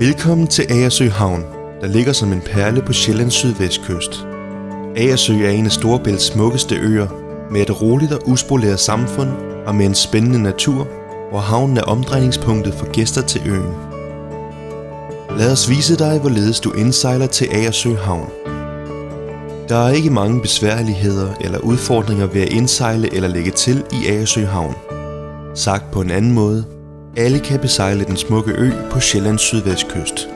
Velkommen til Agersø Havn, der ligger som en perle på Sjællands sydvestkyst. Agersø er en af Storebælts smukkeste øer, med et roligt og uspoleret samfund og med en spændende natur, hvor havnen er omdrejningspunktet for gæster til øen. Lad os vise dig, hvorledes du indsejler til Agersø Havn. Der er ikke mange besværligheder eller udfordringer ved at indsejle eller lægge til i Agersø Havn. Sagt på en anden måde, alle kan besejle den smukke ø på Sjællands sydvestkyst.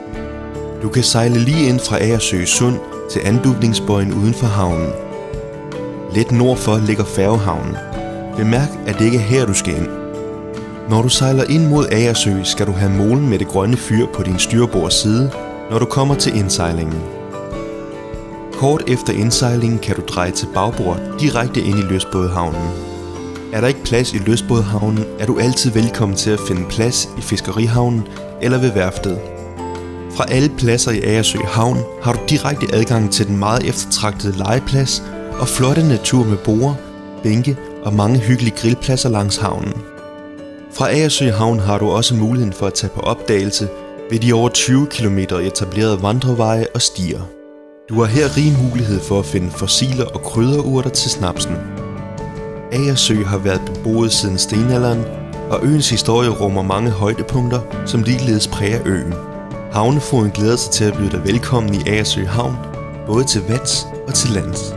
Du kan sejle lige ind fra Agersø Sund til anduvningsbøjen uden for havnen. Lidt nordfor ligger færgehavnen. Bemærk, at det ikke er her, du skal ind. Når du sejler ind mod Agersø, skal du have molen med det grønne fyr på din styrbord side, når du kommer til indsejlingen. Kort efter indsejlingen kan du dreje til bagbord direkte ind i lystbådehavnen. Er der ikke plads i lystbådehavnen, er du altid velkommen til at finde plads i fiskerihavnen eller ved værftet. Fra alle pladser i Agersø Havn har du direkte adgang til den meget eftertragtede legeplads og flotte natur med borde, bænke og mange hyggelige grillpladser langs havnen. Fra Agersø Havn har du også muligheden for at tage på opdagelse ved de over 20 km etablerede vandreveje og stier. Du har her rig mulighed for at finde fossiler og krydderurter til snapsen. Agersø har været beboet siden stenalderen, og øens historie rummer mange højdepunkter, som ligeledes præger øen. Havnefogeden glæder sig til at byde dig velkommen i Agersø Havn, både til vands og til lands.